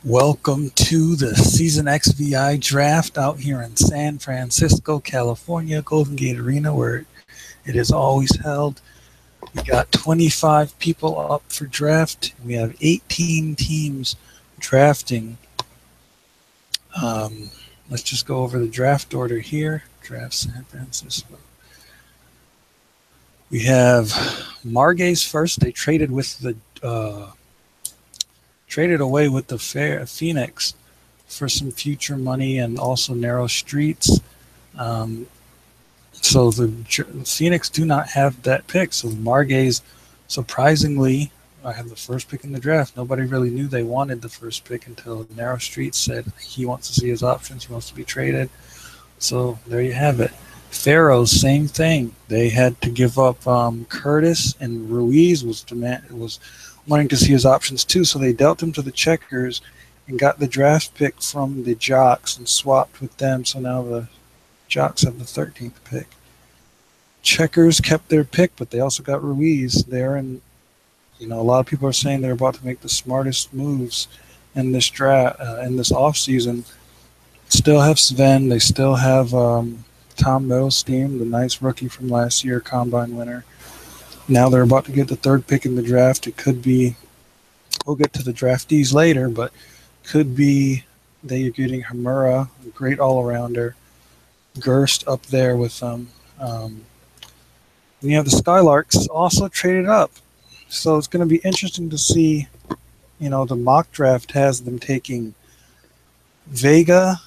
Welcome to the Season XVI Draft out here in San Francisco, California, Golden Gate Arena, where it is always held. We got 25 people up for draft. We have 18 teams drafting. Let's just go over the draft order here. Draft San Francisco. We have Margay's first. They traded away with the Phoenix for some future money and also narrow streets. So the Phoenix do not have that pick. So Margay's, surprisingly, I have the first pick in the draft. Nobody really knew they wanted the first pick until Narrow Streets said he wants to see his options. He wants to be traded. So there you have it. Pharaohs, same thing. They had to give up Curtis, and Ruiz was wanting to see his options too. So they dealt him to the Checkers and got the draft pick from the Jocks and swapped with them. So now the Jocks have the 13th pick. Checkers kept their pick, but they also got Ruiz there, and a lot of people are saying they're about to make the smartest moves in this draft, in this offseason. Still have Sven. They still have Tom Middlestein, the nice rookie from last year, combine winner. Now they're about to get the third pick in the draft. It could be, we'll get to the draftees later, but could be they're getting Hamura, a great all-arounder. Gerst up there with them. You have the Skylarks also traded up. So it's going to be interesting to see, the mock draft has them taking Vega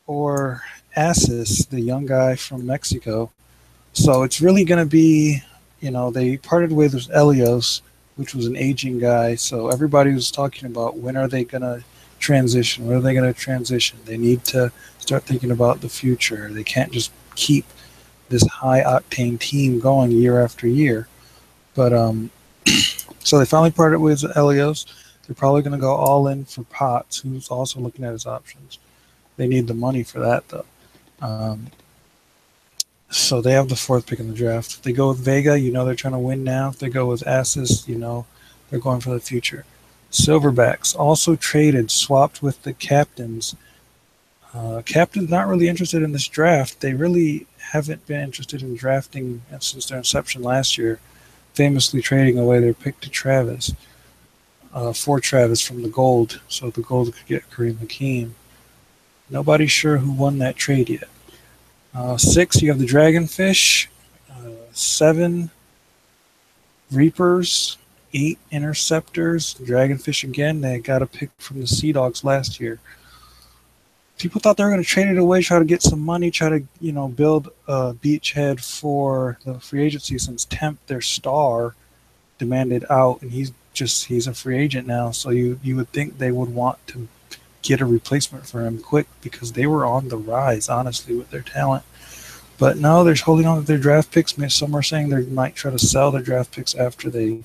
or Assis, the young guy from Mexico. So it's really going to be, they parted ways with Elios, which was an aging guy. So everybody was talking about when are they going to transition? When are they going to transition? They need to start thinking about the future. They can't just keep this high-octane team going year after year. But so they finally parted with Elios. They're probably going to go all in for Potts, who's also looking at his options. They need the money for that, though. So they have the fourth pick in the draft. If they go with Vega, they're trying to win now. If they go with Assis, they're going for the future. Silverbacks also traded, swapped with the Captains. Captains not really interested in this draft. They really haven't been interested in drafting since their inception last year, famously trading away their pick to Travis, for Travis from the Gold, so the Gold could get Kareem Hakeem. Nobody's sure who won that trade yet. 6, you have the Dragonfish. 7, Reapers. 8, Interceptors. Dragonfish again. They got a pick from the Sea Dogs last year. People thought they were going to trade it away, try to get some money, try to, build a beachhead for the free agency since Temp, their star, demanded out, and he's a free agent now. So you would think they would want to get a replacement for him quick because they were on the rise, honestly, with their talent. But no, they're holding on to their draft picks. Some are saying they might try to sell their draft picks after they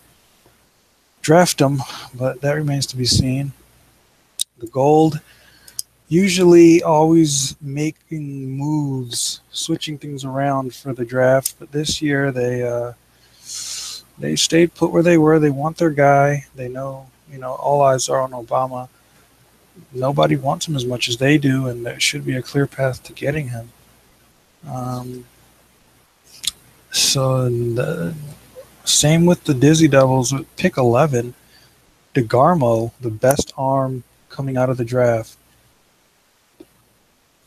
draft them, but that remains to be seen. The Gold, usually always making moves, switching things around for the draft, but this year they stayed put where they were. They want their guy. They know, all eyes are on Obama. Nobody wants him as much as they do, and there should be a clear path to getting him. So same with the Dizzy Devils with pick 11, DeGarmo, the best arm coming out of the draft.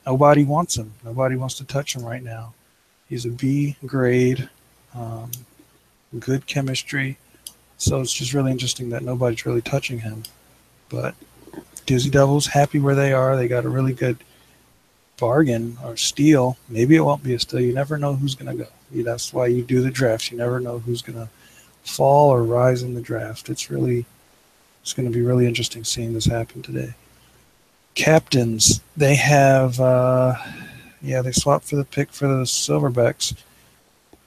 Nobody wants him. Nobody wants to touch him right now. He's a B grade, good chemistry. So it's just really interesting that nobody's really touching him. But Dizzy Devils happy where they are. They got a really good bargain or steal. Maybe it won't be a steal. You never know who's going to go. That's why you do the drafts. You never know who's going to fall or rise in the draft. It's going to be really interesting seeing this happen today. Captains, they have, they swapped for the pick for the Silverbacks.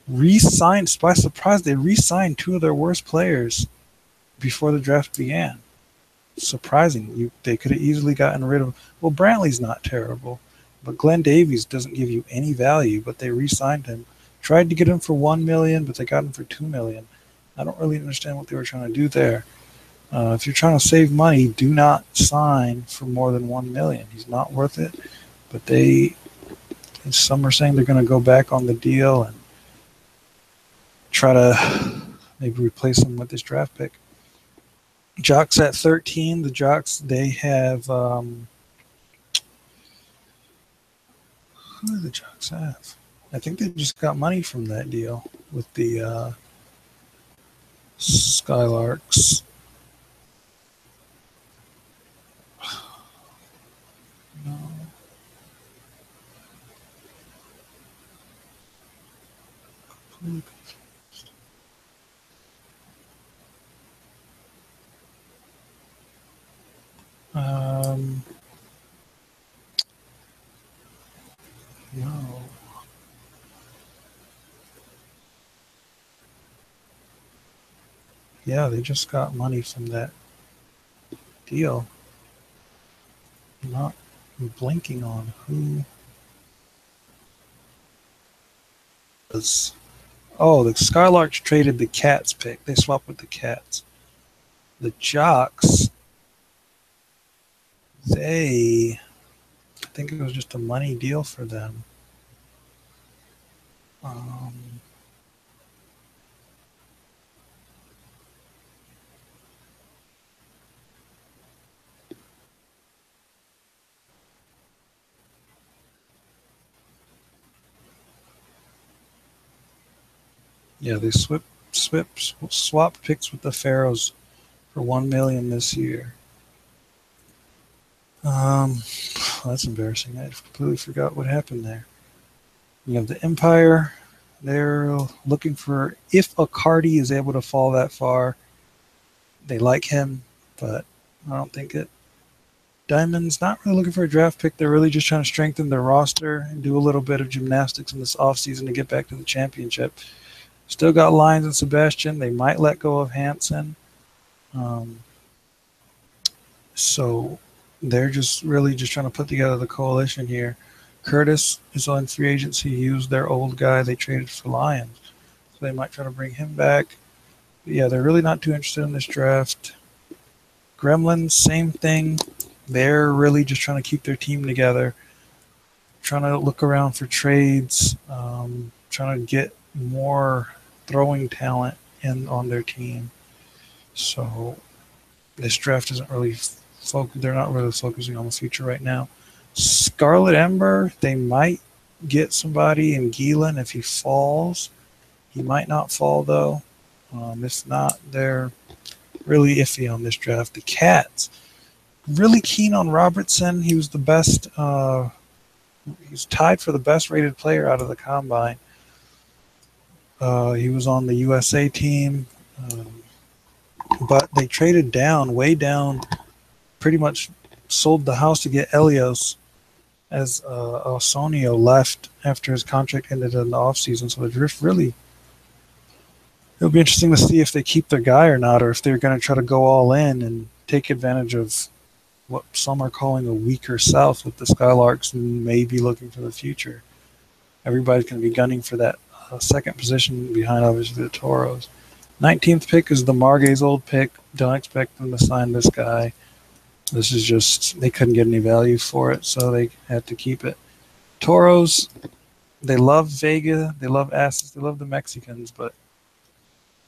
Re-signed, by surprise, they re-signed 2 of their worst players before the draft began. Surprising. They could have easily gotten rid of, well, Brantley's not terrible, but Glenn Davies doesn't give you any value, but they re-signed him. Tried to get him for $1 million, but they got him for $2 million. I don't really understand what they were trying to do there. If you're trying to save money, do not sign for more than $1 million. He's not worth it. But some are saying they're going to go back on the deal and try to maybe replace him with this draft pick. Jocks at 13. The Jocks, they have who do the Jocks have? I think they just got money from that deal with the Skylarks. No. No. Yeah, they just got money from that deal. I'm not blanking on who was. Oh, the Skylarks traded the Cats pick. They swapped with the Cats. The Jocks, I think it was just a money deal for them. Yeah, they swapped picks with the Pharaohs for $1 million this year. That's embarrassing. I completely forgot what happened there. You have the Empire. They're looking for if Accardi is able to fall that far. They like him, but I don't think it. Diamond's not really looking for a draft pick. They're really just trying to strengthen their roster and do a little bit of gymnastics in this offseason to get back to the championship. Still got Lyons and Sebastian. They might let go of Hansen. So they're just really just trying to put together the coalition here. Curtis is on free agency. He used their old guy they traded for Lyons. So they might try to bring him back. But yeah, they're really not too interested in this draft. Gremlins, same thing. They're really just trying to keep their team together, trying to look around for trades, trying to get more throwing talent in on their team. So this draft isn't really they're not really focusing on the future right now. Scarlet Ember, they might get somebody in Gielan if he falls. He might not fall though. If not, they're really iffy on this draft. The Cats, really keen on Robertson. He was the best. He's tied for the best rated player out of the combine. He was on the USA team, but they traded down, way down, pretty much sold the house to get Elios as Osonio left after his contract ended in the offseason. So the Drift really, it'll be interesting to see if they keep their guy or not, or if they're going to try to go all in and take advantage of what some are calling a weaker South with the Skylarks and maybe looking for the future. Everybody's going to be gunning for that second position behind, obviously, the Toros. 19th pick is the Margay's old pick. Don't expect them to sign this guy. This is just, they couldn't get any value for it, so they had to keep it. Toros, they love Vega, they love Assis, they love the Mexicans, but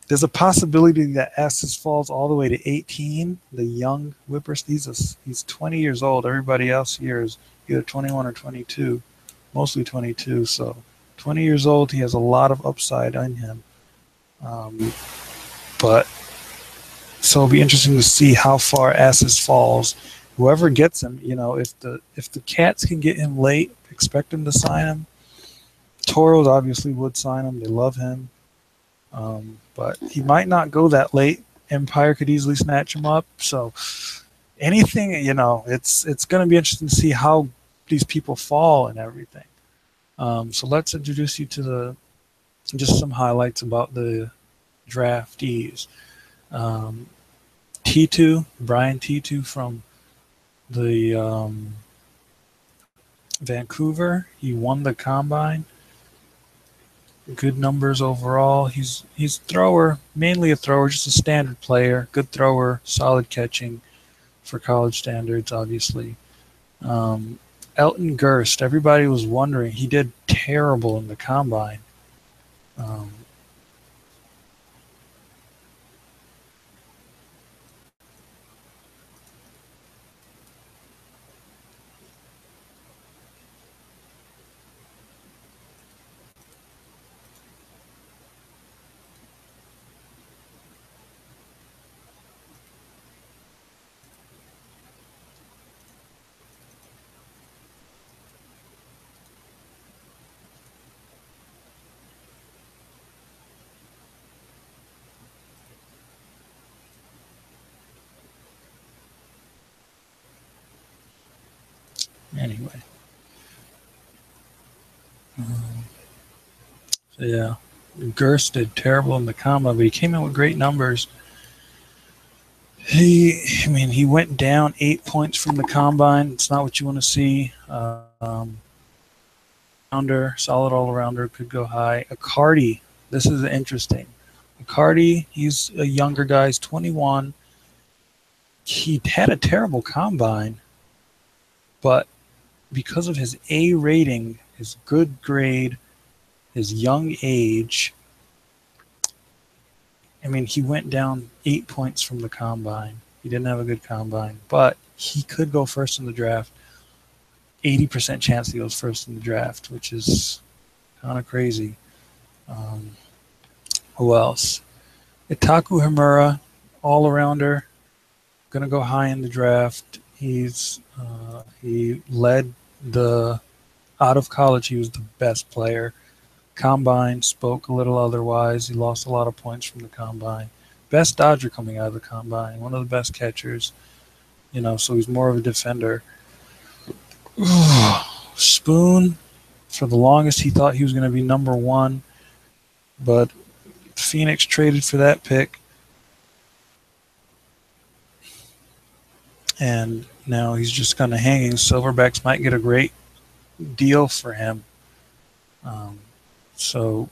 there's a possibility that Assis falls all the way to 18. The young whippersnapper, he's 20 years old. Everybody else here is either 21 or 22, mostly 22. So 20 years old, he has a lot of upside on him. But so it'll be interesting to see how far Assis falls. Whoever gets him, if the Cats can get him late, expect him to sign him. Toros obviously would sign him. They love him. But he might not go that late. Empire could easily snatch him up. So anything, it's going to be interesting to see how these people fall and everything. So let's introduce you to just some highlights about the draftees. T2, Brian T2 from the Vancouver. He won the combine. Good numbers overall. He's thrower, mainly a thrower, just a standard player. Good thrower, solid catching for college standards, obviously. Um, Elton Gerst, everybody was wondering. He did terrible in the combine. Um, anyway, um, so yeah, Gerst did terrible in the combine, but he came in with great numbers. He went down 8 points from the combine. It's not what you want to see. Rounder, solid all arounder, could go high. Accardi, this is interesting. Accardi, he's a younger guy, he's 21. He had a terrible combine, but because of his A rating, his good grade, his young age, he went down 8 points from the combine. He didn't have a good combine, but he could go first in the draft. 80% chance he goes first in the draft, which is kind of crazy. Um, who else? Itaku Himura, all arounder, gonna go high in the draft. He led the out of college. He was the best player. Combine spoke a little otherwise. He lost a lot of points from the combine. Best Dodger coming out of the combine. One of the best catchers. So he's more of a defender. Spoon, for the longest, he thought he was going to be number one, but Phoenix traded for that pick, and now he's just kind of hanging. Silverbacks might get a great deal for him. So,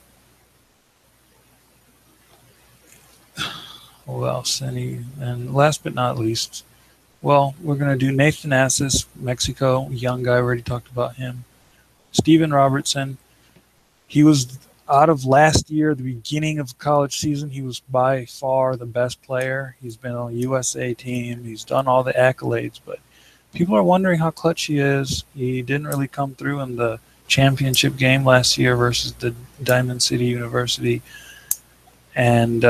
who else? And last but not least, well, we're going to do Nathan Assis, Mexico, young guy. We already talked about him. Steven Robertson, he was out of last year, the beginning of the college season, he was by far the best player. He's been on the USA team. He's done all the accolades, but people are wondering how clutch he is. He didn't really come through in the championship game last year versus the Diamond City University. And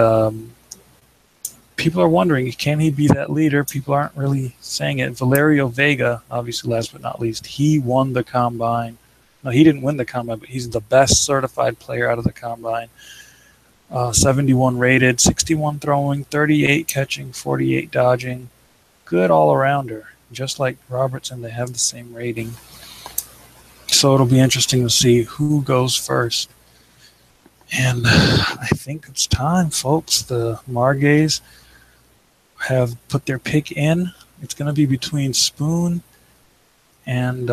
people are wondering, can he be that leader? People aren't really saying it. Valerio Vega, obviously last but not least, he won the combine. No, he didn't win the combine, but he's the best certified player out of the combine. 71 rated, 61 throwing, 38 catching, 48 dodging. Good all-arounder. Just like Robertson, they have the same rating. So it'll be interesting to see who goes first. And I think it's time, folks. The Margays have put their pick in. It's going to be between Spoon and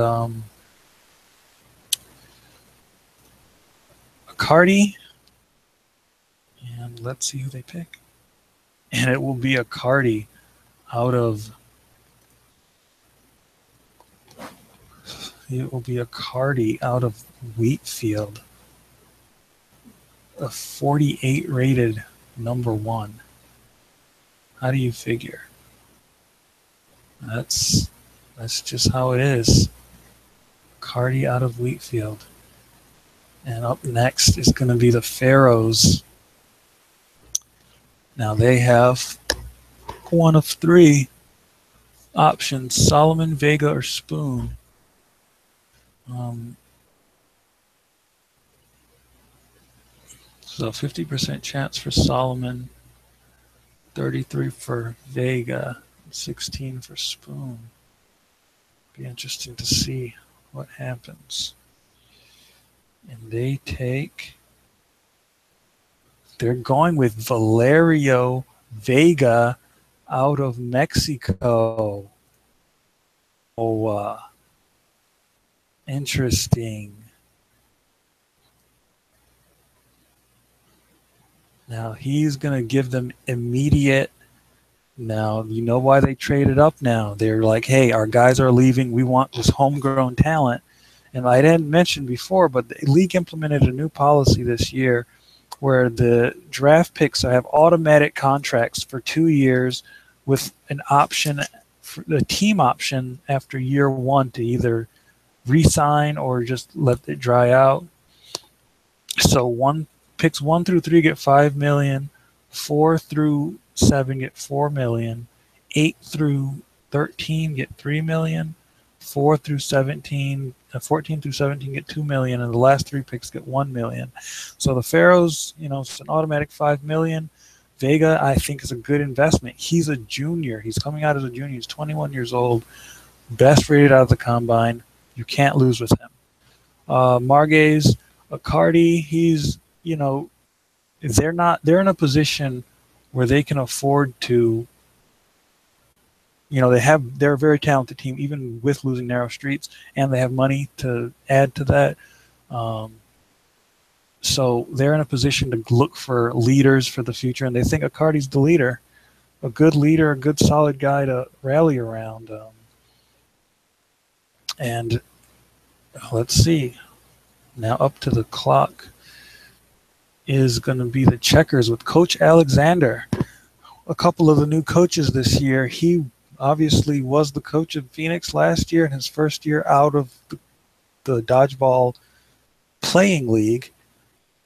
Accardi. And let's see who they pick. And it will be Accardi out of Wheatfield. A 48 rated number one. How do you figure? That's just how it is. Cardi out of Wheatfield. And up next is going to be the Pharaohs. Now they have one of three options: Solomon, Vega, or Spoon. So 50% chance for Solomon, 33 for Vega, 16 for Spoon. Be interesting to see what happens. And they're going with Valerio Vega out of Mexico. Oh, interesting. Now he's going to give them immediate. Now, you know why they traded up now. They're like, hey, our guys are leaving. We want this homegrown talent. And I didn't mention before, but the league implemented a new policy this year where the draft picks have automatic contracts for 2 years with an option, a team option after year one to either re-sign or just let it dry out. So picks 1 through 3 get 5 million, 4 through 7 get 4 million, 8 through 13 get 3 million, 14 through 17 get 2 million, and the last 3 picks get 1 million. So the Pharaohs, it's an automatic 5 million. Vega, I think, is a good investment. He's a junior. He's coming out as a junior. He's 21 years old, best rated out of the combine. You can't lose with him. Marguez, Cardi, he's, they're in a position where they can afford to, they're a very talented team, even with losing narrow streets, and they have money to add to that. So they're in a position to look for leaders for the future, and they think Icardi's the leader, a good leader, a good solid guy to rally around. And let's see. Now up to the clock is going to be the Checkers with Coach Alexander. A couple of the new coaches this year. He obviously was the coach of Phoenix last year in his first year out of the dodgeball playing league.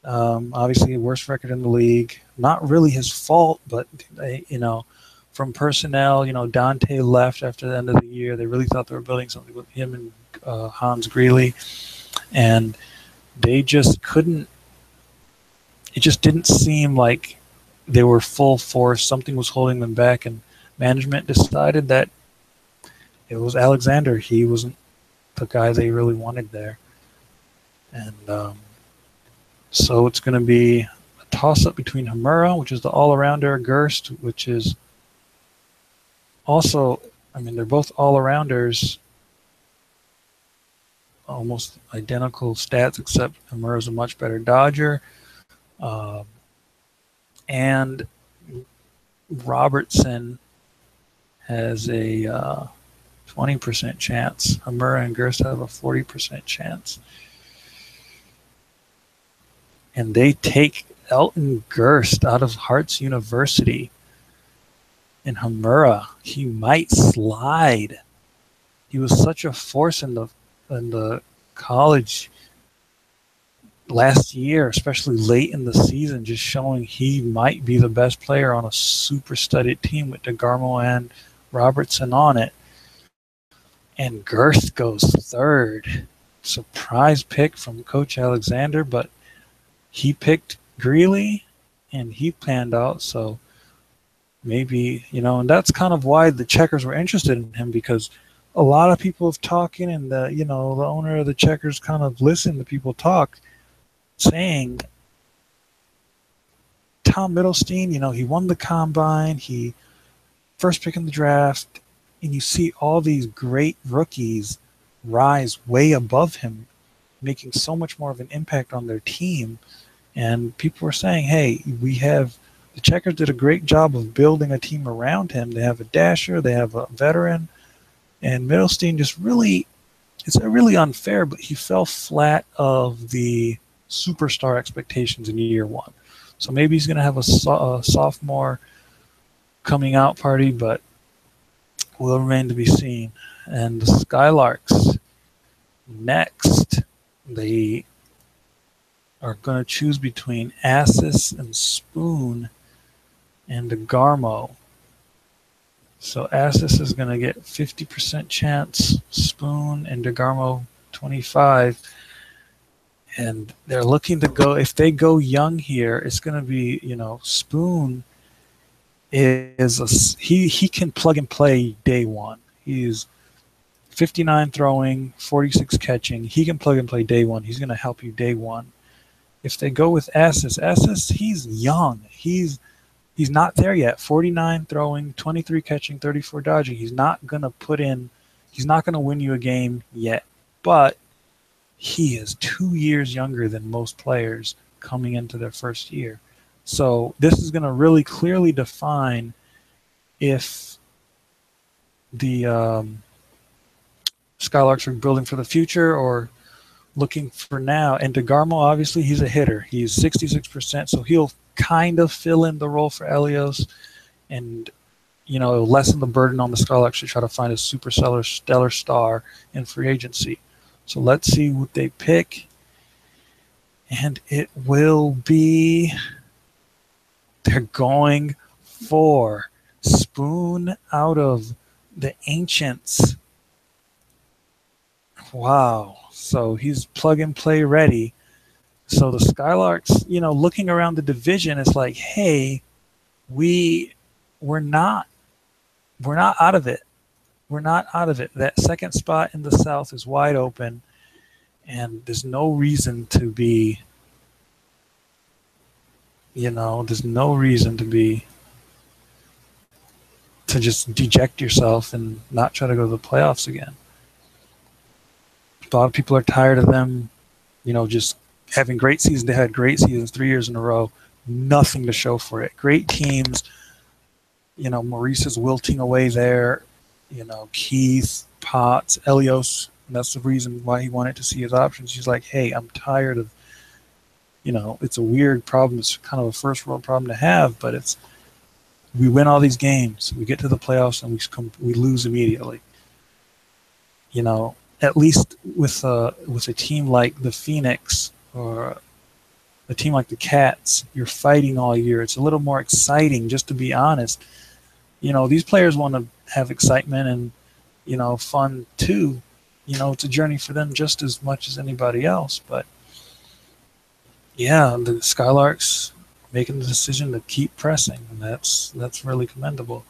Obviously, worst record in the league. Not really his fault, but from personnel, Dante left after the end of the year. They really thought they were building something with him and Hans Greeley, and they just couldn't. It just didn't seem like they were full force. Something was holding them back, and management decided that it was Alexander. He wasn't the guy they really wanted there. And so it's going to be a toss-up between Hamura, which is the all-arounder, Gerst, which is also, they're both all-arounders, almost identical stats, except Hamura's a much better dodger. And Robertson has a 20% chance. Hamura and Gerst have a 40% chance. And they take Elton Gerst out of Hartz University. And Hamura, he might slide. He was such a force in the college last year, especially late in the season, just showing he might be the best player on a super studded team with DeGarmo and Robertson on it. And Gerst goes third. Surprise pick from Coach Alexander, but he picked Greeley and he panned out. So maybe, and that's kind of why the Checkers were interested in him, because a lot of people have talking, and the owner of the Checkers kind of listened to people talk, saying Tom Middlestein, he won the combine, he first pick in the draft, and you see all these great rookies rise way above him, making so much more of an impact on their team. And people were saying, hey, the Checkers did a great job of building a team around him. They have a dasher, they have a veteran, and Middlestein just really, it's really unfair, but he fell flat of the superstar expectations in year one. So maybe he's going to have a sophomore coming out party, but will remain to be seen. And the Skylarks, next, they are going to choose between Assis and Spoon and DeGarmo. So Assis is going to get 50% chance, Spoon and DeGarmo 25. And they're looking to go, if they go young here, it's going to be, Spoon he can plug and play day one. He's 59 throwing, 46 catching. He can plug and play day one. He's going to help you day one. If they go with Assis, he's young. He's not there yet. 49 throwing, 23 catching, 34 dodging. He's not going to win you a game yet. But he is 2 years younger than most players coming into their first year. So this is going to really clearly define if the Skylarks are building for the future or looking for now. And DeGarmo, obviously, he's a hitter. He's 66%, so he'll kind of fill in the role for Elios, and lessen the burden on the Skylarks to try to find a stellar star in free agency. So let's see what they pick, and it will be, they're going for Spoon out of the Ancients. Wow. So he's plug and play ready. So the Skylarks, looking around the division, it's like, hey, we're not out of it. We're not out of it. That second spot in the South is wide open, and there's no reason to be, there's no reason to just deject yourself and not try to go to the playoffs again. A lot of people are tired of them, just having great seasons. They had great seasons 3 years in a row, nothing to show for it. Great teams, Maurice is wilting away there, Keith, Potts, Elios, and that's the reason why he wanted to see his options. He's like, hey, I'm tired of, it's a weird problem. It's kind of a first world problem to have, but we win all these games, we get to the playoffs, and we lose immediately. At least with a team like the Phoenix or a team like the Cats, you're fighting all year. It's a little more exciting, just to be honest. These players want to have excitement and, fun too. It's a journey for them just as much as anybody else. But yeah, the Skylarks making the decision to keep pressing, and that's really commendable.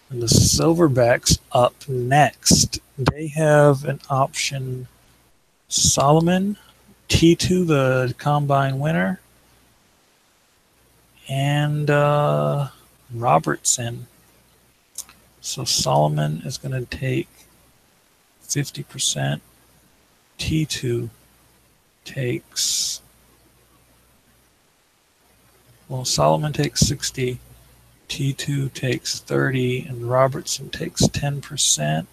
And the Silverbacks up next. They have an option: Solomon, T2, the combine winner, and Robertson. So Solomon is going to take 50%. T2 takes, Solomon takes 60. T2 takes 30, and Robertson takes 10%.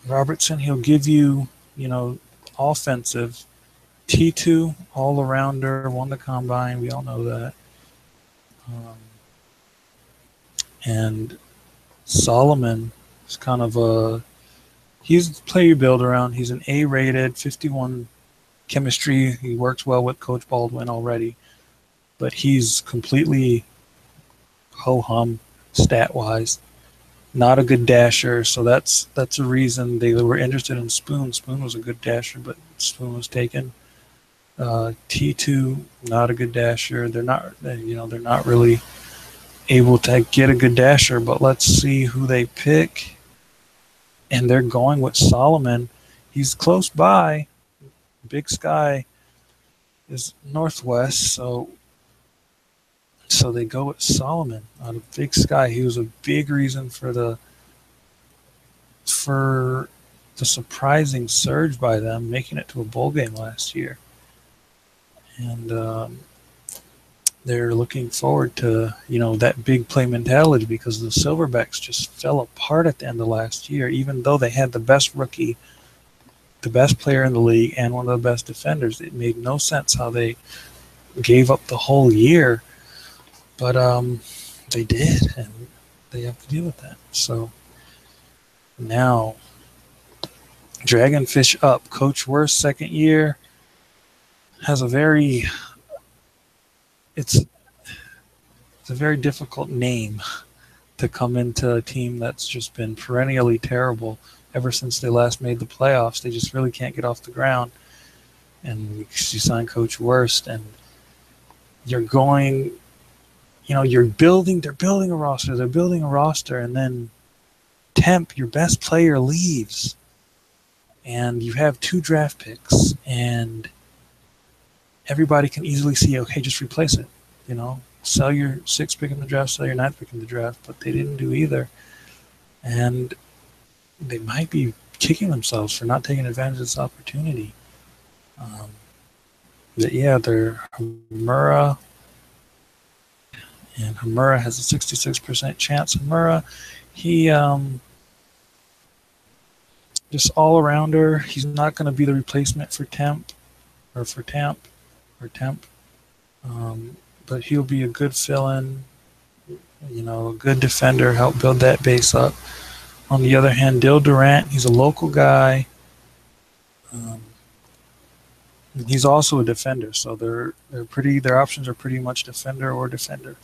Robertson, he'll give you, offensive. T2, all-arounder, won the combine. We all know that. And Solomon is kind of he's a player you build around. He's an A-rated, 51 chemistry. He works well with Coach Baldwin already. But he's completely ho-hum stat-wise. Not a good dasher, so that's a reason they were interested in Spoon. Spoon was a good dasher, but Spoon was taken. T2, not a good dasher. They're not really able to get a good dasher, but let's see who they pick. And they're going with Solomon. He's close by. Big Sky is northwest, so they go with Solomon out of Big Sky. He was a big reason for the surprising surge by them, making it to a bowl game last year. And they're looking forward to, that big play mentality, because the Silverbacks just fell apart at the end of last year, even though they had the best rookie, the best player in the league, and one of the best defenders. It made no sense how they gave up the whole year. But they did, and they have to deal with that. So now, Dragonfish up. Coach Worst, second year, has a very it's a very difficult name to come into a team that's just been perennially terrible ever since they last made the playoffs. They just really can't get off the ground. And you sign Coach Worst, and you're going, they're building a roster, and then Temp, your best player, leaves. And you have 2 draft picks, and everybody can easily see, okay, just replace it. Sell your 6th pick in the draft, sell your 9th pick in the draft, but they didn't do either. And they might be kicking themselves for not taking advantage of this opportunity. Yeah, they're Hamura, and Hamura has a 66% chance. Hamura, he just all arounder. He's not going to be the replacement for Temp or for Tamp or Temp, but he'll be a good fill-in. A good defender, help build that base up. On the other hand, Dill Durant, he's a local guy. Um, he's also a defender, so their options are pretty much defender or defender.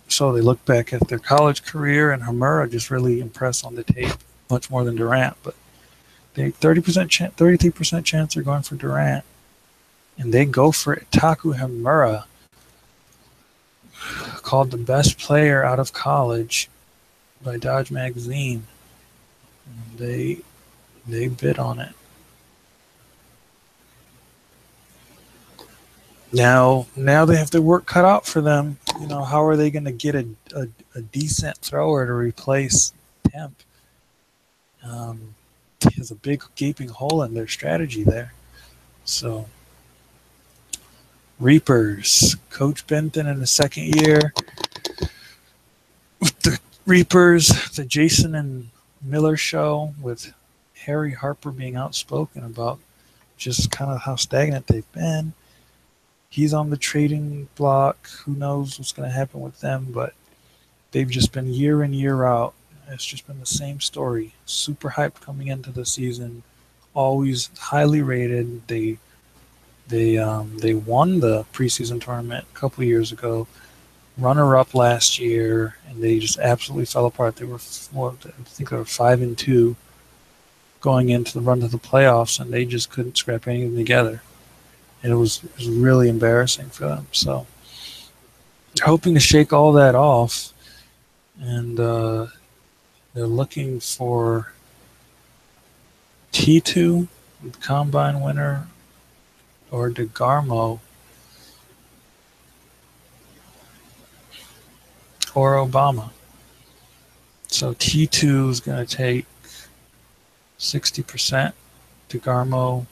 So they look back at their college career, and Hamura just really impressed on the tape much more than Durant. But they 33% chance they're going for Durant, and they go for Taku Hamura, called the best player out of college by Dodge Magazine. And they bid on it. Now they have their work cut out for them. How are they going to get a decent thrower to replace Temp? There's a big gaping hole in their strategy there. So, Reapers, Coach Benton in the second year. With the Reapers, the Jason and Miller show, with Harry Harper being outspoken about just kind of how stagnant they've been. He's on the trading block. Who knows what's going to happen with them, but they've just been year in, year out. It's just been the same story. Super hyped coming into the season, always highly rated. They won the preseason tournament a couple of years ago, runner-up last year, and they just absolutely fell apart. They were, I think they were 5-2 going into the run to the playoffs, and they just couldn't scrap anything together. And it was really embarrassing for them. So they're hoping to shake all that off, and they're looking for T2, the combine winner, or DeGarmo, or Obama. So T2 is going to take 60%, DeGarmo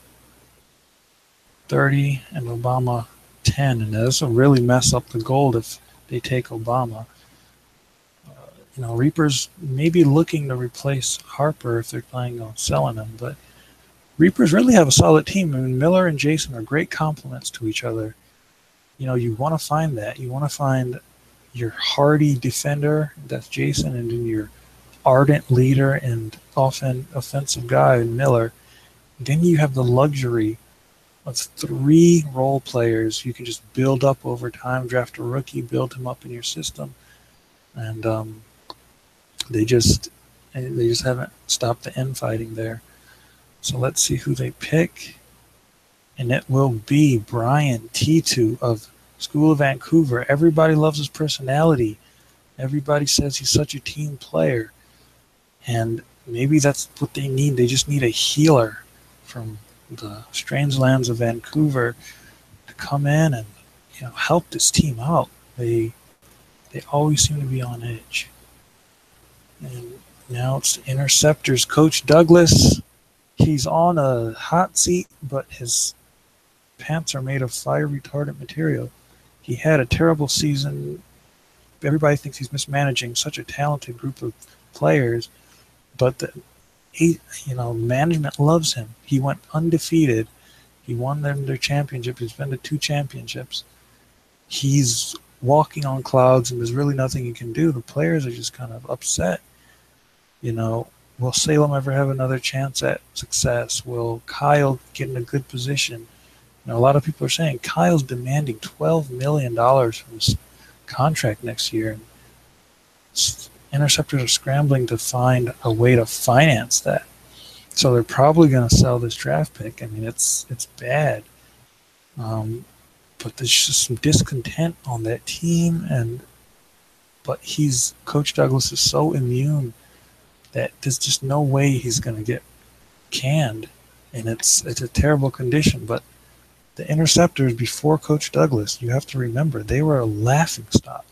30, and Obama 10. And this will really mess up the gold if they take Obama. Reapers may be looking to replace Harper if they're planning on selling him, but Reapers really have a solid team. I mean, Miller and Jason are great complements to each other. You want to find that. You want to find your hardy defender, that's Jason, and then your ardent leader and offensive guy, Miller. And then you have the luxury of 3 role players you can just build up over time, draft a rookie, build him up in your system. And they just haven't stopped the infighting there. So let's see who they pick. And it will be Brian T2 of School of Vancouver. Everybody loves his personality. Everybody says he's such a team player. And maybe that's what they need. They just need a healer from the strange lands of Vancouver to come in and help this team out. They always seem to be on edge. And now it's the Interceptors. Coach Douglas, he's on a hot seat, but his pants are made of fire retardant material. He had a terrible season. Everybody thinks he's mismanaging such a talented group of players, but management loves him. He went undefeated. He won them their championship. He's been to 2 championships. He's walking on clouds, and there's really nothing he can do. The players are just kind of upset. Will Salem ever have another chance at success? Will Kyle get in a good position? A lot of people are saying Kyle's demanding $12 million from his contract next year. Interceptors are scrambling to find a way to finance that. So they're probably going to sell this draft pick. I mean, it's bad. But there's just some discontent on that team. But Coach Douglas is so immune that there's just no way he's going to get canned. And it's a terrible condition. But the Interceptors, before Coach Douglas, you have to remember, they were a laughingstock.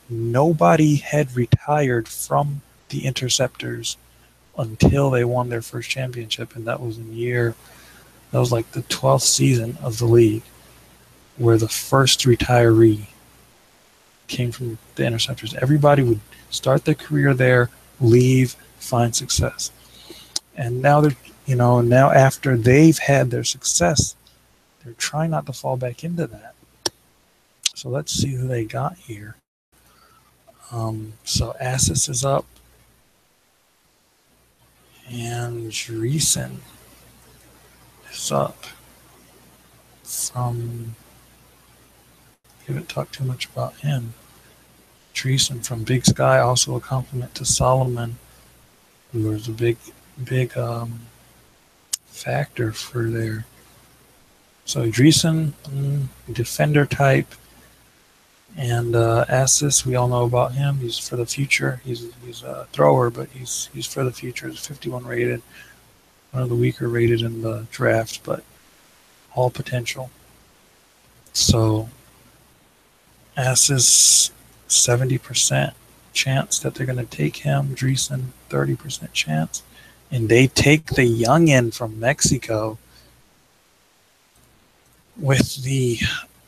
Nobody had retired from the Interceptors until they won their first championship, and that was in year That was like the 12th season of the league, where the first retiree came from the Interceptors. Everybody would start their career there, leave, find success. And now now after they've had their success, they're trying not to fall back into that. So let's see who they got here. So Assis is up, and Dreesen is up. Haven't talked too much about him. Dreesen from Big Sky, also a compliment to Solomon, who was a big factor for there. So Dreesen, defender type, and Assis, we all know about him. He's for the future. He's a thrower, but he's for the future. He's 51 rated, one of the weaker rated in the draft, but all potential. So Assis, 70% chance that they're going to take him. Dreesen, 30% chance. And they take the youngin from Mexico with the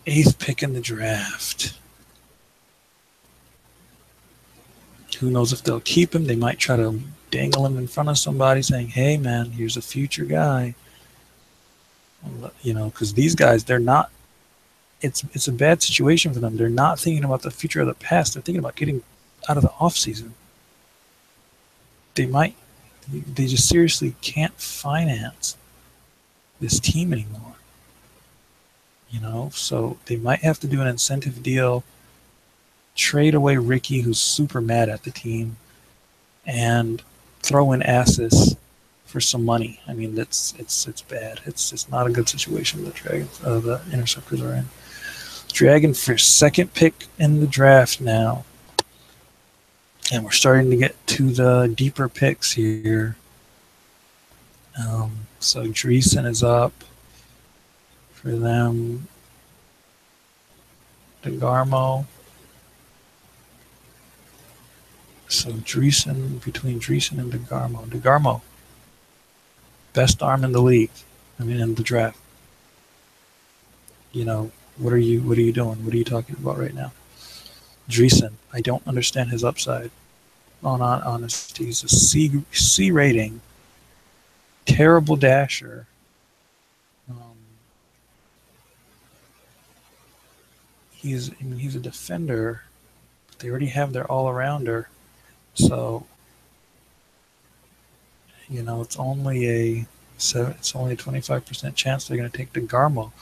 8th pick in the draft. Who knows if they'll keep him? They might try to dangle him in front of somebody saying, hey, man, here's a future guy. Because these guys, they're not, it's a bad situation for them. They're not thinking about the future of the past. They're thinking about getting out of the offseason. They just seriously can't finance this team anymore. So they might have to do an incentive deal, trade away Ricky, who's super mad at the team, and throw in Assis for some money. I mean, it's bad. It's not a good situation the Interceptors are in. Dragon for 2nd pick in the draft now. And we're starting to get to the deeper picks here. So Dreesen is up for them. DeGarmo. So between Dreesen and DeGarmo. DeGarmo, best arm in the league. In the draft. What are you doing? What are you talking about right now? Dreesen, I don't understand his upside. On honesty, he's a C rating, terrible dasher. He's a defender, but they already have their all-arounder, so it's only a 25% chance they're going to take DeGarmo,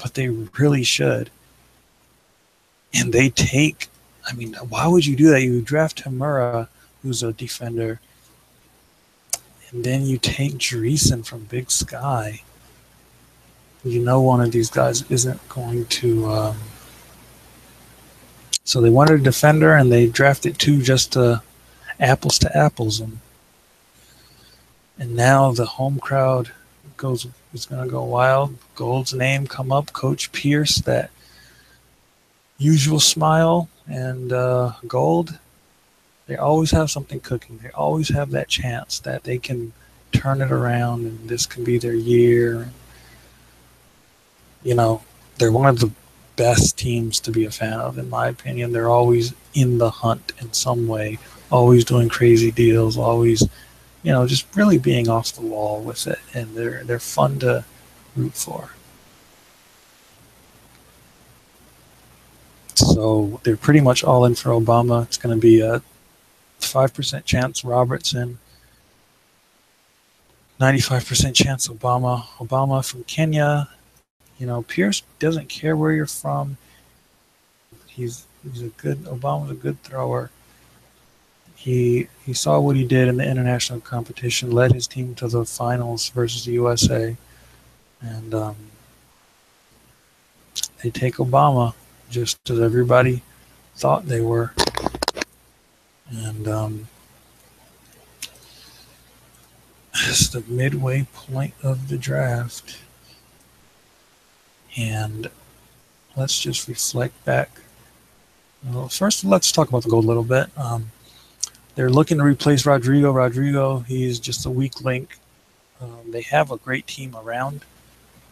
but they really should. And they take, why would you do that? You draft Hamura, who's a defender, and then you take Dreesen from Big Sky. One of these guys isn't going to. So they wanted a defender, and they drafted 2 just to apples to apples. And now the home crowd is going to go wild. Gold's name come up. Coach Pierce, that usual smile, and Gold, they always have something cooking. They always have that chance that they can turn it around, and this can be their year. They're one of the best teams to be a fan of, in my opinion. They're always in the hunt in some way, always doing crazy deals, always, just really being off the wall with it, and they're fun to root for. So they're pretty much all in for Obama. It's going to be a 5% chance Robertson, 95% chance Obama. Obama from Kenya. Pierce doesn't care where you're from. Obama's a good thrower. He saw what he did in the international competition, led his team to the finals versus the USA, and they take Obama, just as everybody thought they were. And it's the midway point of the draft. And let's just reflect back. Well, first, let's talk about the Gold a little bit. They're looking to replace Rodrigo. He's just a weak link. They have a great team around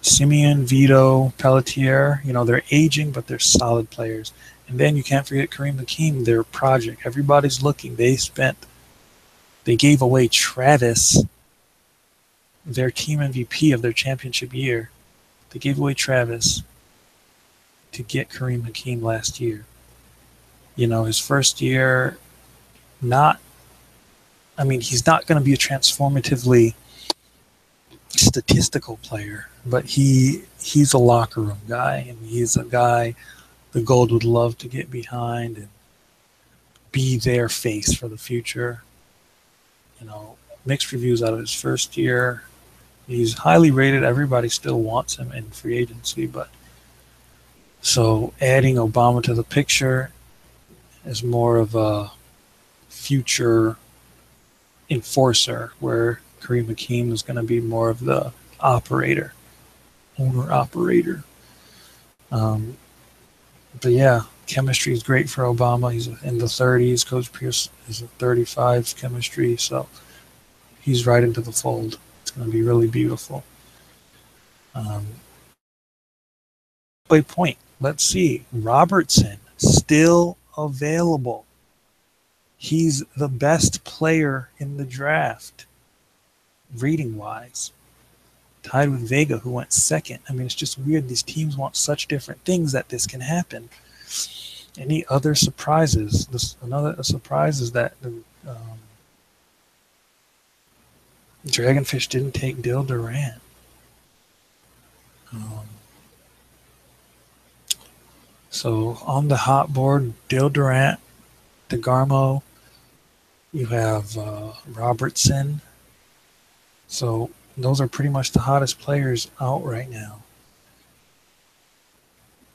Simeon, Vito, Pelletier, they're aging, but they're solid players. And then you can't forget Kareem Hakeem, their project. Everybody's looking. They gave away Travis, their team MVP of their championship year. They gave away Travis to get Kareem Hakeem last year. His first year, he's not going to be a transformatively statistical player, but he's a locker room guy, and he's a guy the Gold would love to get behind and be their face for the future. Mixed reviews out of his first year. He's highly rated. Everybody still wants him in free agency, but so adding Obama to the picture is more of a future enforcer, where Kareem Hakeem is going to be more of the owner-operator. But yeah, chemistry is great for Obama. He's in the 30s. Coach Pierce is a 35 chemistry, so he's right into the fold. It's going to be really beautiful. Point. Let's see. Robertson, still available. He's the best player in the draft, reading-wise. Tied with Vega, who went second. It's just weird. These teams want such different things that this can happen. Any other surprises? Another surprise is that the Dragonfish didn't take Dil Durant. So on the hot board, Dil Durant, DeGarmo, you have Robertson. So those are pretty much the hottest players out right now.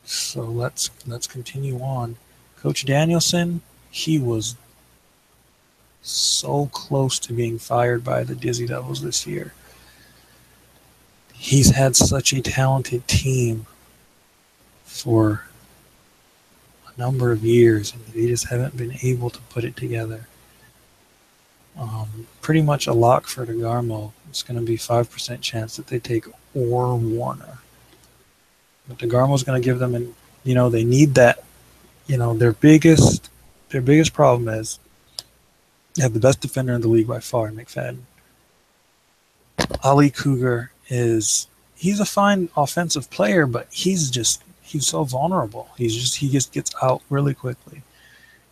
So let's continue on. Coach Danielson, he was so close to being fired by the Dizzy Devils this year. He's had such a talented team for a number of years, and they just haven't been able to put it together. Pretty much a lock for DeGarmo. It's going to be 5% chance that they take or Warner. But DeGarmo's going to give them, they need that. Their biggest problem is they have the best defender in the league by far, McFadden. Ali Cougar he's a fine offensive player, but he's so vulnerable. He just gets out really quickly.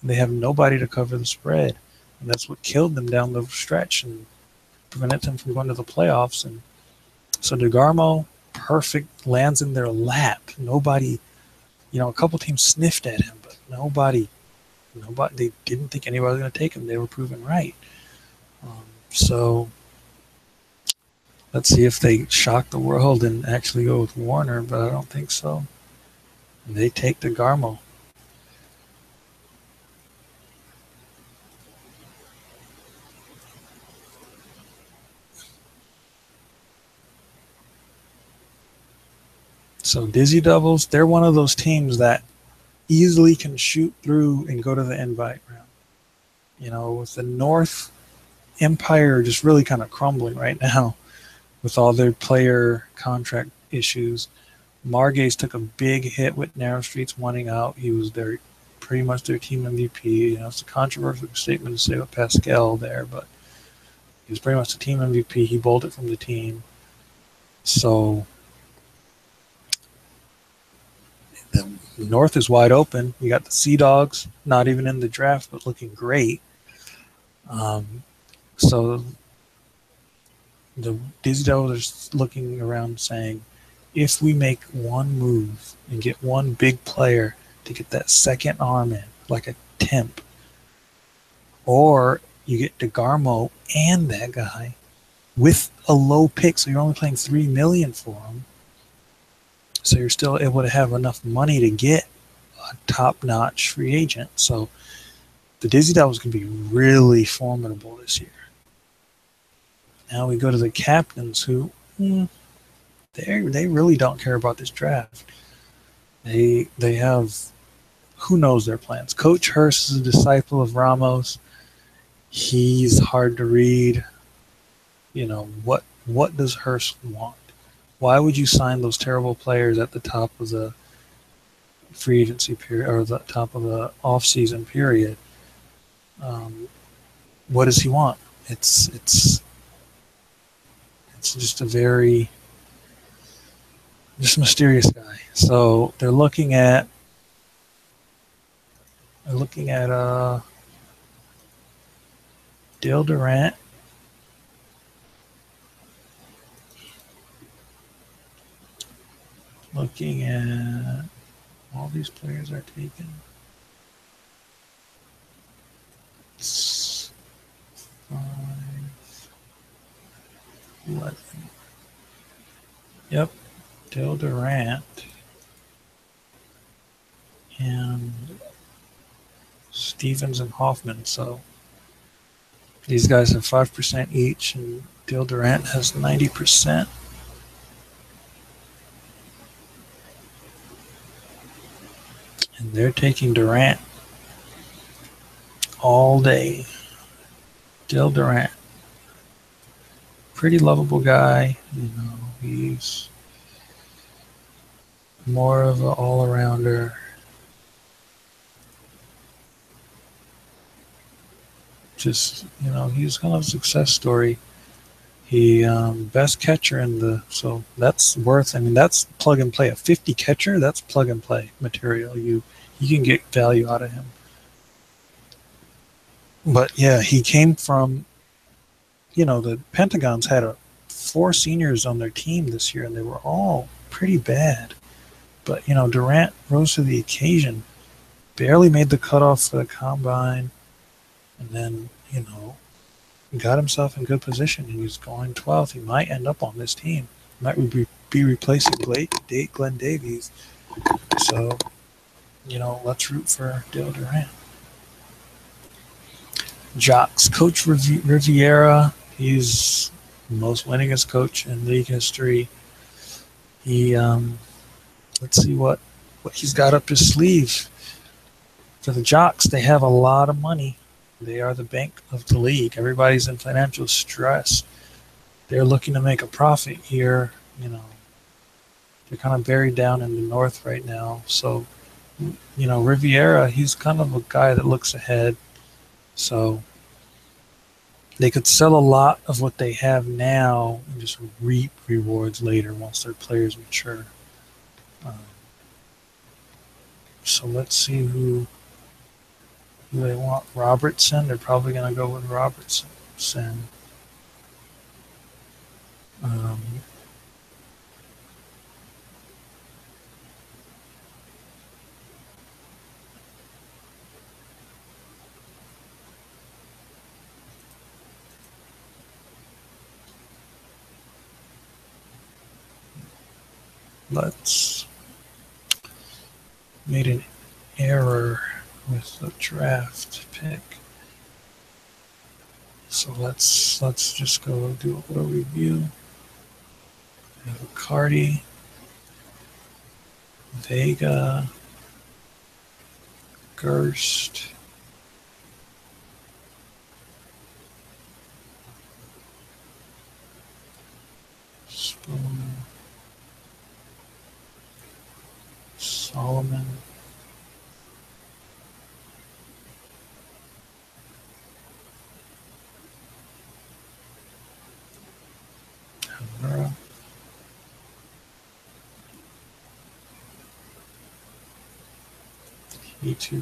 And they have nobody to cover the spread. And that's what killed them down the stretch and prevented them from going to the playoffs. And so DeGarmo, perfect, lands in their lap. Nobody, a couple teams sniffed at him, but nobody, they didn't think anybody was going to take him. They were proven right. So let's see if they shock the world and actually go with Warner, but I don't think so. And they take DeGarmo. So Dizzy Devils, they're one of those teams that easily can shoot through and go to the invite round. With the North Empire just really kind of crumbling right now with all their player contract issues. Margay's took a big hit with Narrow Streets wanting out. He was pretty much their team MVP. It's a controversial statement to say with Pascal there, but he was pretty much the team MVP. He bolted from the team. So the North is wide open. You got the Sea Dogs, not even in the draft, but looking great. So the Dizzy Devils are looking around saying, if we make one move and get one big player to get that second arm in, like a temp, or you get DeGarmo and that guy with a low pick, so you're only paying $3 million for him, so you're still able to have enough money to get a top-notch free agent. So the Dizzy Devils can be really formidable this year. Now we go to the captains, who they really don't care about this draft. They have, who knows their plans. Coach Hurst is a disciple of Ramos. He's hard to read. What does Hurst want? why would you sign those terrible players at the top of the free agency period or the top of the off-season period? What does he want? It's just a very just mysterious guy. So they're looking at Dale Durant. Looking at all these players are taken. 5, 11. Yep, Dale Durant and Stevens and Hoffman. So these guys have 5% each, and Dale Durant has 90%. And they're taking Durant all day. Dale Durant, pretty lovable guy. He's more of an all-arounder. Just, he's kind of a success story. He best catcher so that's that's plug and play. A 50 catcher, that's plug and play material. You can get value out of him. But yeah, he came from, the Pentagons had 4 seniors on their team this year, and they were all pretty bad. But Durant rose to the occasion, barely made the cutoff for the combine, and then got himself in good position, and he's going 12th. He might end up on this team. Might be replacing Glenn Davies. So, let's root for Dale Durant. Jocks, Coach Riviera. He's the most winningest coach in league history. He, let's see what he's got up his sleeve. For the Jocks, they have a lot of money. They are the bank of the league. Everybody's in financial stress. They're looking to make a profit here. They're kind of buried down in the north right now. So, Riviera, he's kind of a guy that looks ahead. So they could sell a lot of what they have now and just reap rewards later once their players mature. So let's see who they want. Robertson. They're probably going to go with Robertson. Made an error with the draft pick. So let's just go do a little review. We have Cardi, Vega, Gerst, Spoon, Solomon, Hamura, E2,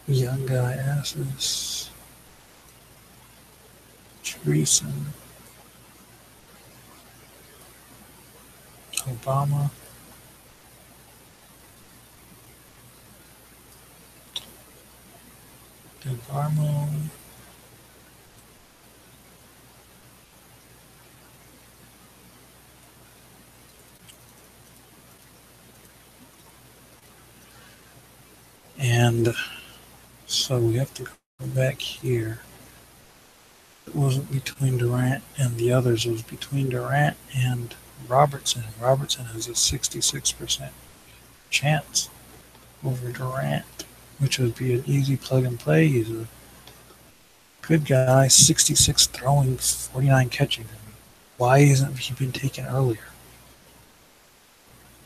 Young Guy Asses, Treason, Obama, DeVarmo, and so we have to go back here. It wasn't between Durant and the others. It was between Durant and Robertson. Robertson has a 66% chance over Durant, which would be an easy plug and play. He's a Good guy, 66 throwing, 49 catching. I mean, why isn't he been taken earlier?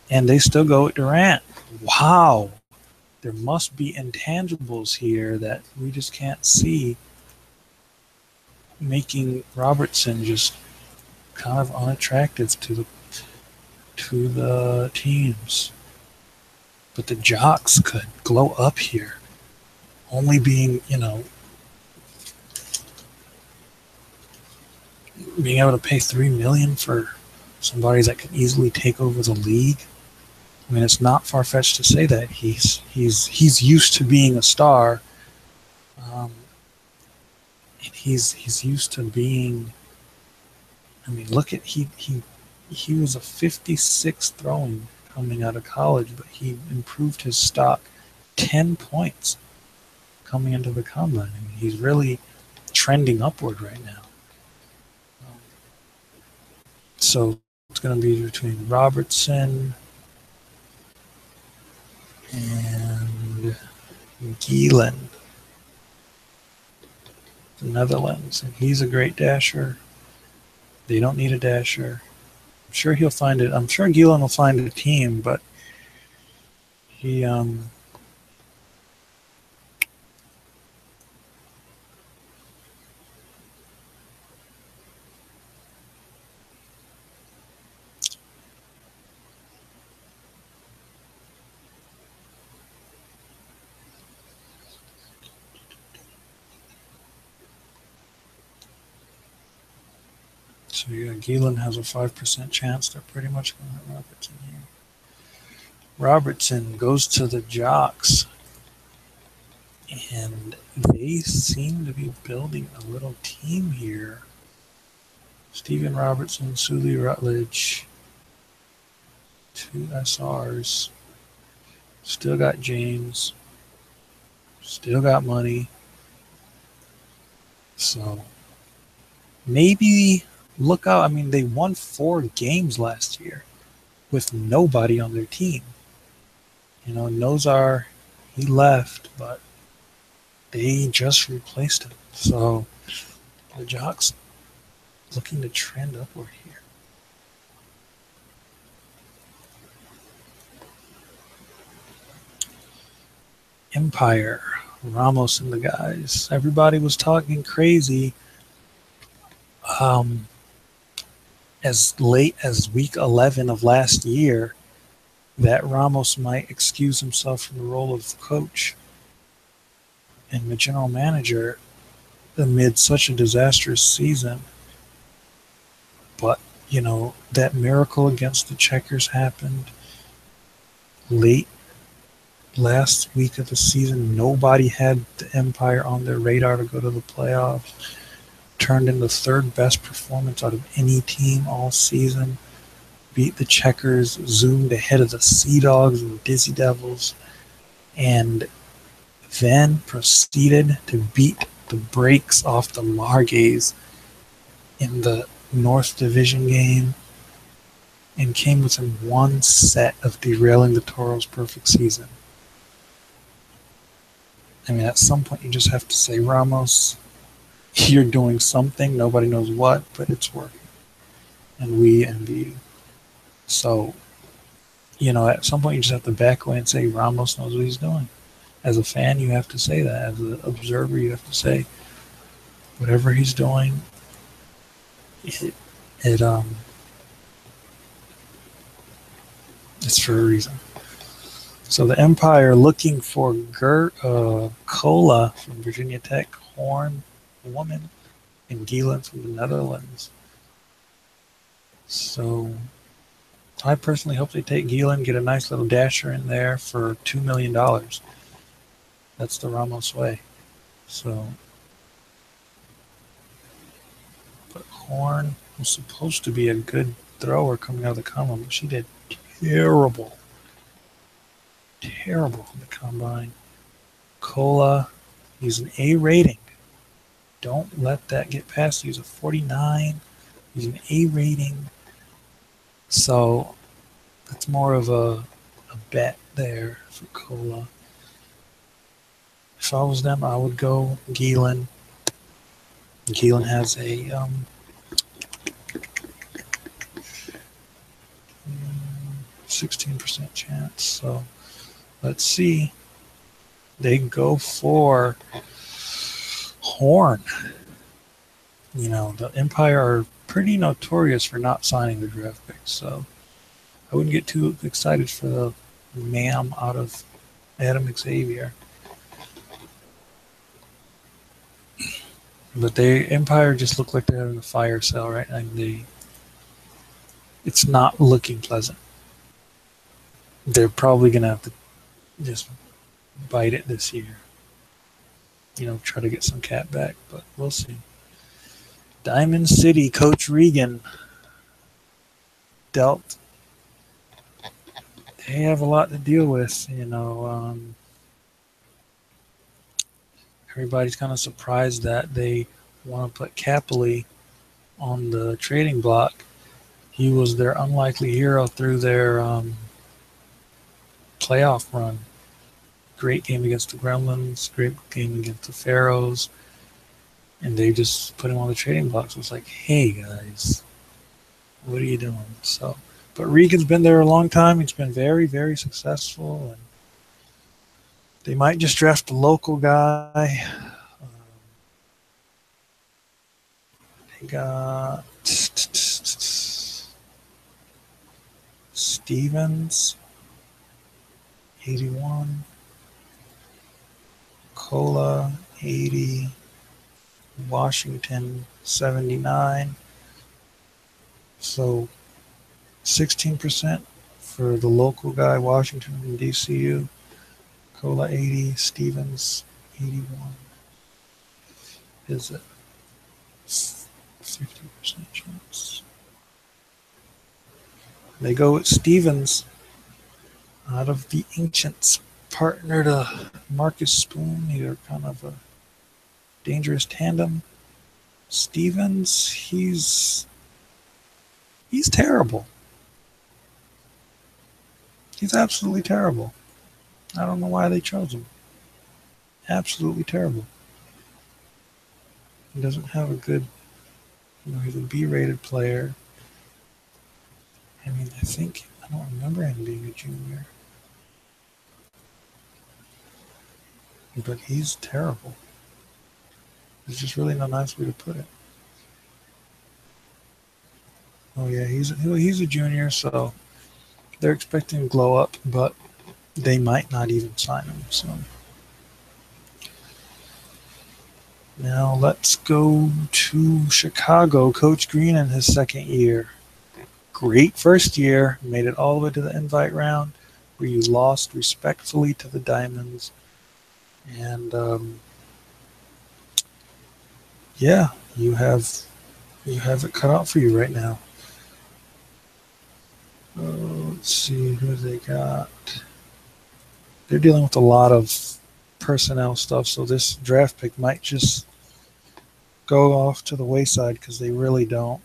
And they still go with Durant. Wow. There must be intangibles here that we just can't see, making Robertson just kind of unattractive to the teams. But the Jocks could glow up here, only being, being able to pay $3 million for somebody that can easily take over the league. I mean, it's not far fetched to say that he's used to being a star, and he's used to being. I mean, look at he was a 56 throwing coming out of college, but he improved his stock 10 points coming into the combine. I mean, he's really trending upward right now. So it's going to be between Robertson and Gielen, the Netherlands. And he's a great dasher. They don't need a dasher. I'm sure he'll find it. I'm sure Gielen will find a team, but he so yeah, Gielen has a 5% chance. They're pretty much going to have Robertson here. Robertson goes to the Jocks, and they seem to be building a little team here. Steven Robertson, Sully Rutledge, 2 SRs. Still got James. Still got money. So maybe look out. I mean, they won 4 games last year with nobody on their team. Nozar, he left, but they just replaced him. So the Jocks looking to trend upward here. Empire, Ramos and the guys. Everybody was talking crazy as late as week 11 of last year that Ramos might excuse himself from the role of coach and the general manager amid such a disastrous season. But, that miracle against the Checkers happened late last week of the season. Nobody had the Empire on their radar to go to the playoffs. Turned in the 3rd best performance out of any team all season. Beat the Checkers, zoomed ahead of the Sea Dogs and Dizzy Devils, and then proceeded to beat the brakes off the Margays in the North Division game, and came within 1 set of derailing the Toros' perfect season. I mean, at some point you just have to say, Ramos, you're doing something, nobody knows what, but it's working. And we envy you. So, at some point you just have to back away and say, Ramos knows what he's doing. As a fan, you have to say that. As an observer, you have to say, whatever he's doing, it's for a reason. So the Empire looking for Cola from Virginia Tech, Horn, Woman, and Gielen from the Netherlands. So I personally hope they take Gielen, get a nice little dasher in there for $2 million. That's the Ramos way. So, but Horn was supposed to be a good thrower coming out of the combine, but she did terrible in the combine. Cola, he's an A rating. Don't let that get past you. He's a 49. He's an A rating. So that's more of a bet there for Cola. If I was them, I would go Gielen. Keelan has a 16% chance. So let's see. They go for Horn. You know, the Empire are pretty notorious for not signing the draft picks, so I wouldn't get too excited for the ma'am out of Adam Xavier. But they Empire just look like they're having a fire sale right now. It's not looking pleasant. They're probably gonna have to just bite it this year. You know, try to get some cap back, but we'll see. Diamond City, Coach Regan dealt. They have a lot to deal with, you know. Everybody's kind of surprised that they want to put Capley on the trading block. He was their unlikely hero through their playoff run. Great game against the Gremlins, great game against the Pharaohs, and they just put him on the trading block. So it's like, hey guys, what are you doing? So, but Regan's been there a long time. He's been very, very successful, and they might just draft a local guy. They got Stevens, 81. Cola, 80. Washington, 79. So 16% for the local guy, Washington from DCU. Cola, 80. Stevens, 81. Is it 50% chance? They go with Stevens out of the Ancients, partner to Marcus Spoon. They're kind of a dangerous tandem. Stevens, he's terrible. He's absolutely terrible. I don't know why they chose him. Absolutely terrible. He doesn't have a good, he's a B-rated player. I mean, I don't remember him being a junior. But he's terrible. There's just really no nice way to put it. Oh yeah, he's a junior, so they're expecting to glow up, but they might not even sign him. So now let's go to Chicago. Coach Green in his second year. Great first year, made it all the way to the invite round, where you lost respectfully to the Diamonds, and yeah, you have it cut out for you right now. Let's see who they got. They're dealing with a lot of personnel stuff, so this draft pick might just go off to the wayside because they really don't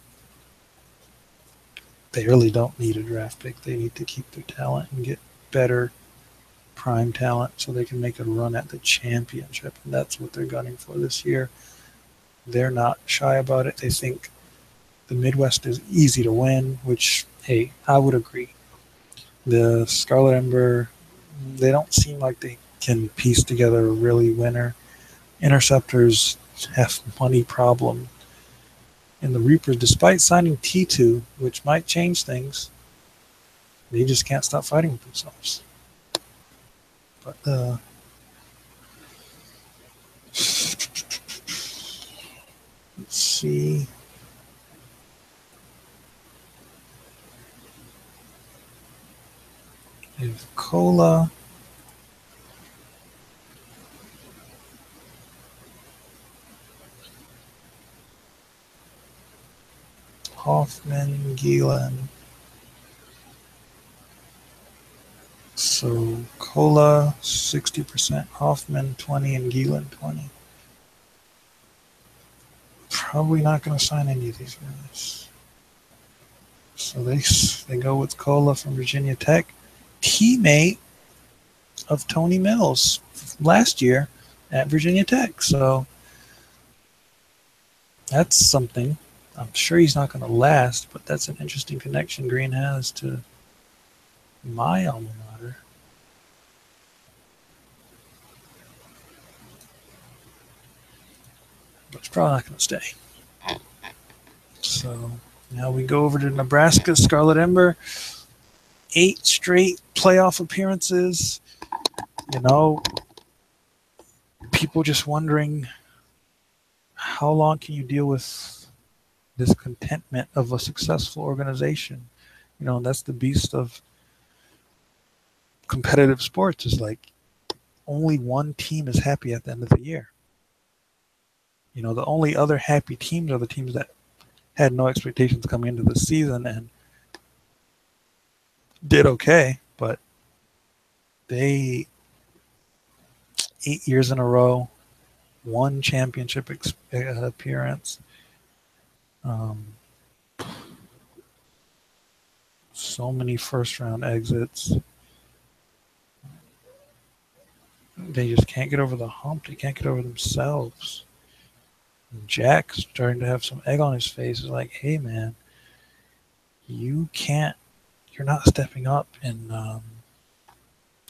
need a draft pick. They need to keep their talent and get better prime talent so they can make a run at the championship, and that's what they're gunning for this year. They're not shy about it. They think the Midwest is easy to win, which, hey, I would agree. The Scarlet Ember, they don't seem like they can piece together a really winner. Interceptors have money problem. And the Reapers, despite signing T2, which might change things, they just can't stop fighting with themselves. But let's see. They have Cola. Hoffman, Gielan. So Cola 60%, Hoffman 20, and Gielan 20. Probably not going to sign any of these guys. So they go with Cola from Virginia Tech, teammate of Tony Mills last year at Virginia Tech. So That's something. I'm sure he's not going to last, but that's an interesting connection Green has to my alma mater. But it's probably not going to stay. So now we go over to Nebraska. Scarlet Ember, 8 straight playoff appearances. You know, people just wondering how long can you deal with this contentment of a successful organization? You know, that's the beast of competitive sports, is like only one team is happy at the end of the year. You know, the only other happy teams are the teams that had no expectations coming into the season and did okay, but they 8 years in a row, one championship appearance. So many first round exits. They just can't get over the hump. They can't get over themselves. And Jack's starting to have some egg on his face. It's like, hey man, you can't. You're not stepping up. And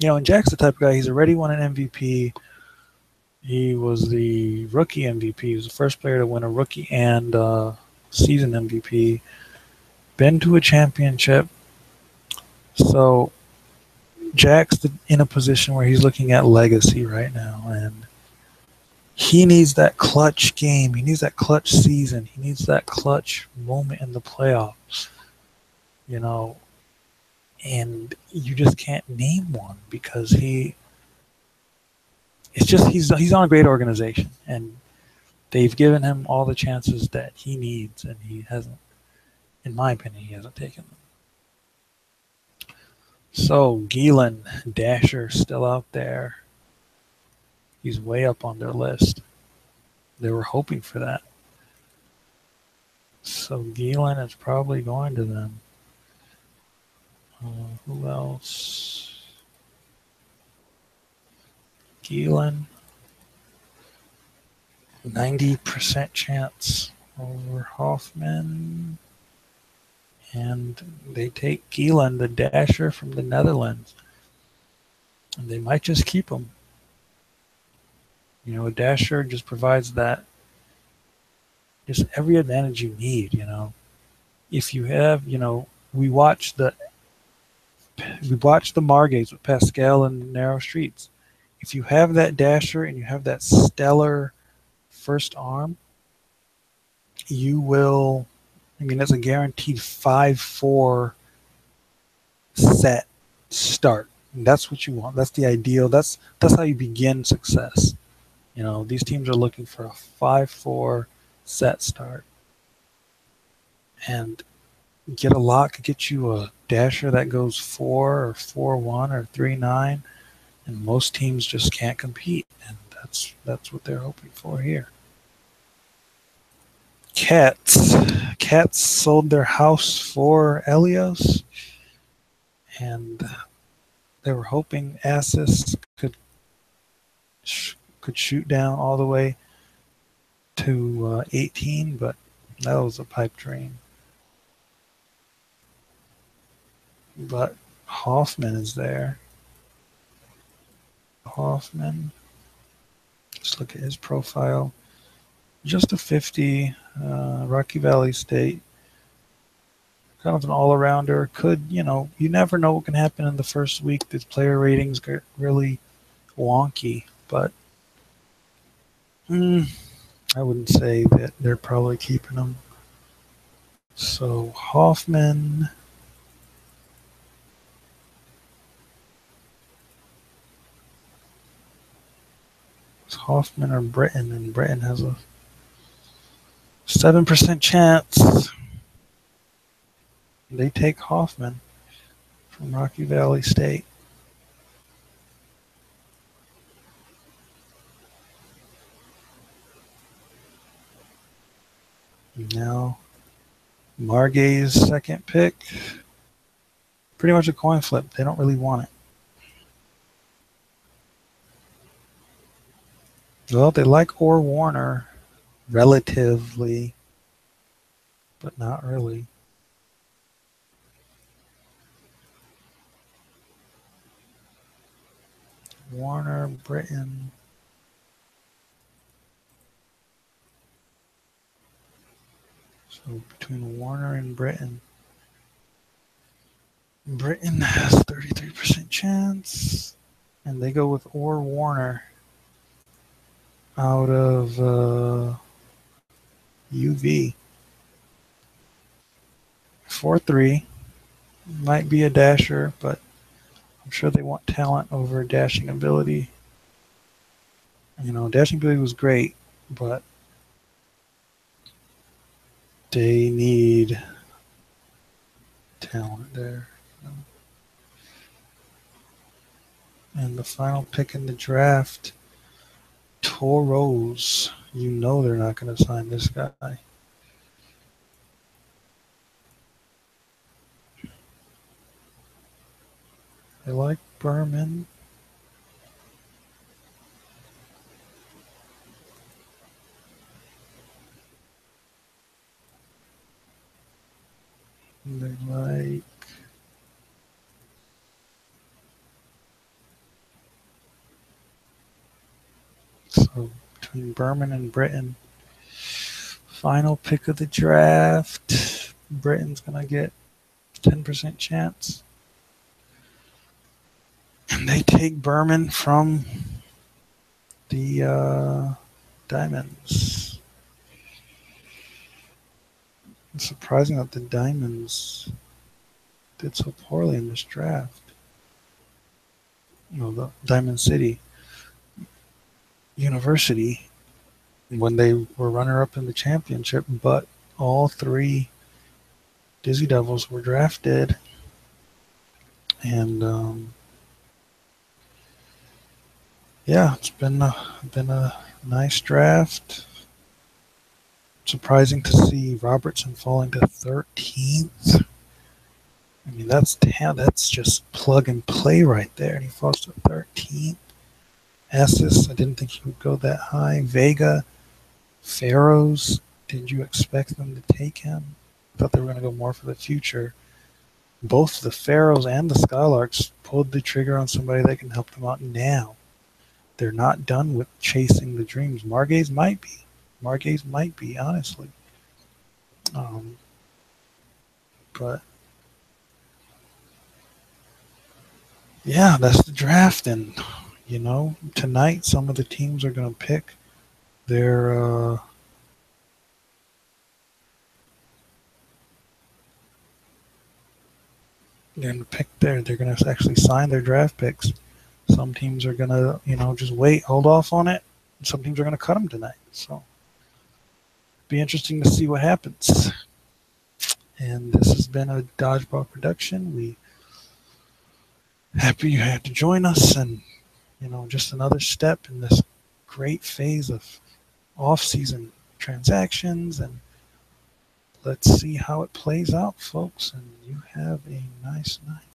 and Jack's the type of guy. He's already won an MVP. He was the rookie MVP. He was the first player to win a rookie and season MVP. Been to a championship. So Jack's in a position where he's looking at legacy right now, and he needs that clutch game. He needs that clutch season. He needs that clutch moment in the playoffs. You know, and you just can't name one because he's on a great organization, and they've given him all the chances that he needs, and he hasn't, in my opinion, he hasn't taken them. So Gielan, Dasher, still out there. He's way up on their list. They were hoping for that. So Gielan is probably going to them. Who else? Gielan. 90% chance over Hoffman. And they take Gielan, the Dasher from the Netherlands. And they might just keep him. You know, a Dasher just provides that, just every advantage you need, you know. If you have, we watched the Margays with Pascal and Narrow Streets. If you have that Dasher and you have that stellar first arm, you will, that's a guaranteed 5-4 set start. And that's what you want. That's the ideal. That's how you begin success. You know, these teams are looking for a 5-4 set start. And get a lot could get you a Dasher that goes 4 or 4-1 or 3-9, and most teams just can't compete. And that's what they're hoping for here. Cats sold their house for Elios, and they were hoping Assis could shoot down all the way to 18, but that was a pipe dream. But Hoffman is there. Hoffman, let's look at his profile. Just a 50, Rocky Valley State. Kind of an all-arounder. Could, you never know what can happen in the first week. The player ratings get really wonky, but I wouldn't say that they're probably keeping him. So Hoffman. It's Hoffman or Britton, and Britton has a 7% chance. They take Hoffman from Rocky Valley State. Now, Margay's second pick. Pretty much a coin flip. They don't really want it. Well, they like Orr Warner. relatively, but not really. Warner, Britton. So between Warner and Britton. Britton has 33% chance. And they go with or Warner out of UV. 4-3. Might be a dasher, but I'm sure they want talent over dashing ability. You know, dashing ability was great, but they need talent there. And the final pick in the draft, Toros. You know they're not going to sign this guy. They like Berman. They like so between Berman and Britton. Final pick of the draft. Britton's gonna get 10% chance. And they take Berman from the Diamonds. It's surprising that the Diamonds did so poorly in this draft. You know, the Diamond City University when they were runner-up in the championship, but all three Dizzy Devils were drafted, and yeah, it's been a nice draft. Surprising to see Robertson falling to 13th. I mean, that's just plug and play right there, and he falls to 13th. Estes, I didn't think he would go that high. Vega, Pharaohs, did you expect them to take him? I thought they were going to go more for the future. Both the Pharaohs and the Skylarks pulled the trigger on somebody that can help them out now. They're not done with chasing the dreams. Margay's might be, honestly. But yeah, that's the draft. And, you know, tonight some of the teams are going to pick their they're going to actually sign their draft picks. Some teams are going to, you know, just hold off on it. Some teams are going to cut them tonight. So be interesting to see what happens. And this has been a Dodgeball production. We happy you had to join us, and you know, just another step in this great phase of off-season transactions, and let's see how it plays out, folks. And you have a nice night.